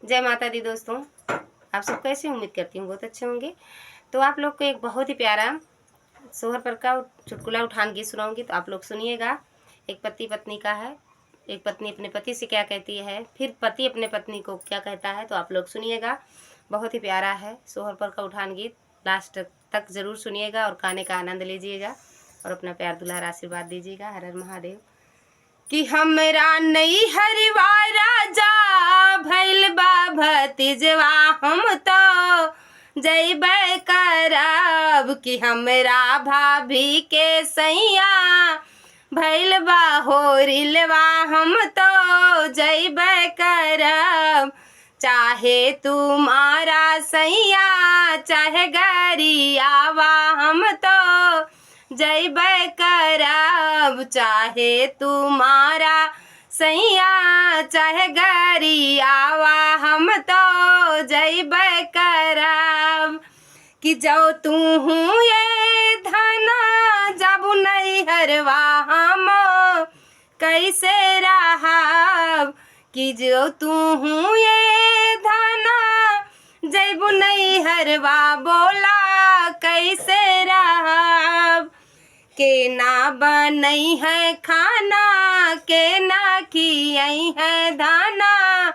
जय माता दी दोस्तों, आप सब कैसे? उम्मीद करती हूँ बहुत अच्छे होंगे। तो आप लोग को एक बहुत ही प्यारा सोहर पर का चुटकुला उठान गीत सुनाऊंगी, तो आप लोग सुनिएगा। एक पति पत्नी का है। एक पत्नी अपने पति से क्या कहती है, फिर पति अपने पत्नी को क्या कहता है, तो आप लोग सुनिएगा। बहुत ही प्यारा है सोहर पर का उठान गीत, लास्ट तक ज़रूर सुनिएगा और गाने का आनंद लीजिएगा और अपना प्यार दुलार आशीर्वाद दीजिएगा। हर हर महादेव। कि हमरा नहीं हरिवा राजा भैल बा भतीजवा, हम तो जैबे करब। कि हमरा भाभी के सैया भैल बा होरिलवा, हम तो जैबे करब। चाहे तुम्हारा सैया चाहे गरियावा, हम तो जैबे करब। चाहे तुम्हारा सैया चाहे गरियावा, हम तो जैबे करब। कि जो तू हूँ ये धना जाबू नहीं हरवा, हम कैसे रहब। कि जो तू हूँ ये धना जैबू नहीं हरवा, बोला कैसे रहब। के ना बनई है खाना के ना खियई है दाना,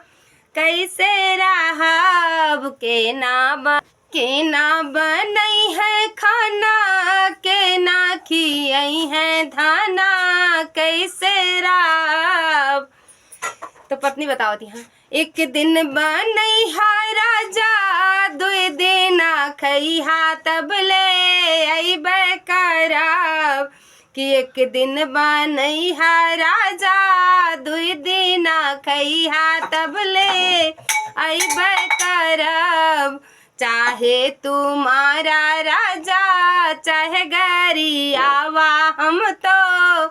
कैसे रहब। के ना बनई है खाना के ना खियई है धाना, कैसे रहब। तो पत्नी बतावती है, एक दिन बनई हा राजा दुई दिन खइहा, तब ले अइबे करब। कि एक दिन बनई हा राजा दुई दिन खइहा, तब ले अइबे करब। चाहे तुम्हारा राजा चाहे गरियावा, हम तो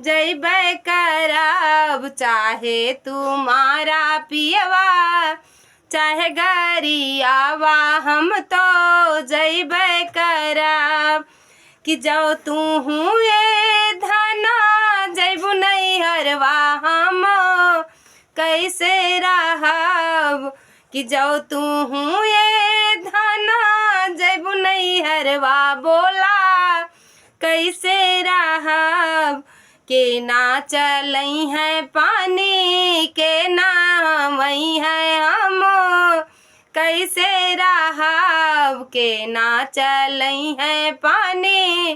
जैबे करब। चाहे तुम्हारा पियवा चाहे गरियावा, हम तो जैबे करब। कि जो तू हूँ ये धना जैबू नहीं हरवा, हम कैसे रहब। कि जो तू हूँ ये धना जैबू नहीं हरवा, बोला कैसे रहब। के ना चलई है पानी के ना वही है, हम कैसे रहब। के ना चलई है पानी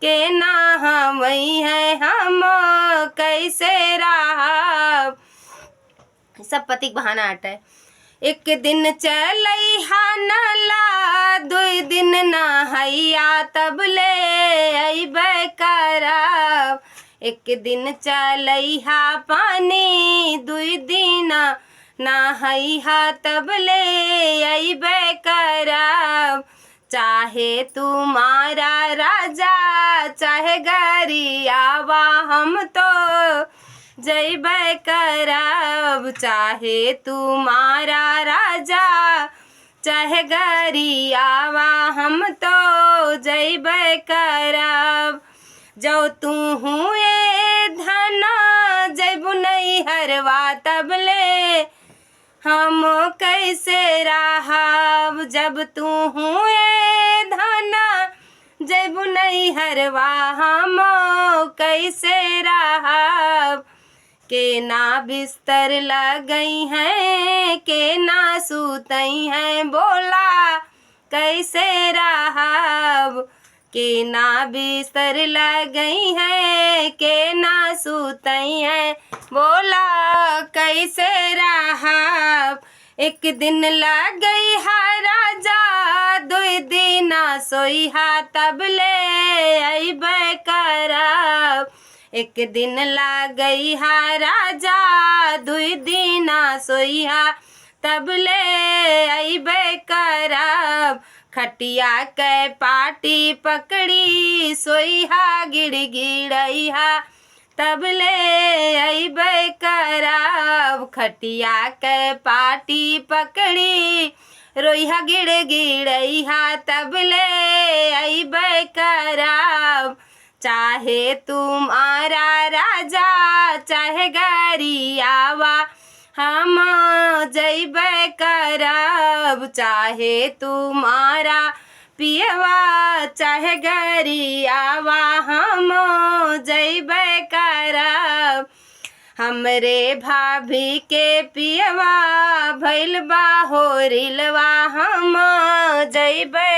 के ना हम वही है, हम कैसे रहब। सब पति का बहाना हटे। एक दिन चलई हा नला दुई दिन नहैया, तब ले अइबे करब। एक दिन चलई हा पानी दुई दिन नहैया, तब ले अइबे करब। चाहे तुम्हारा राजा चाहे गरियावा, हम तो जैबे करब। चाहे तुम्हारा राजा चाहे गरियावा, हम तो जैबे करब। जो तू हूँ ये धना जैबू नहीं हरवा, तब ले हम कैसे रहब। जब तू हूँ ये धना जैबू नहीं हरवा, हम कैसे रहब। के ना बिस्तर लगई हैं के ना सुतई हैं, बोला कैसे रहब। के ना बिस्तर लगई हैं के ना सुतई हैं, बोला कैसे रहब। एक दिन लगई हा राजा दुई दिन सोइहा, तब ले अइबे करब। एक दिन लगई हा राजा दुई दिन सोइहा, तब ले अइबे करब। खटिया के पाटी पकड़ी सोइहा गिड़गिड़ैहा, तब ले अइबे करब। खटिया के पाटी पकड़ी रोइहा गिड़गिड़ैहा, तब ले अइबे करब। चाहे तुम्हारा राजा चाहे गरियावा, हम जइबे करब, चाहे तुम्हारा पियवा चाहे गरियावा, हम जइबे करब। हमरे भाभी के पियवा भइल बा होरिलवा, हम जइबे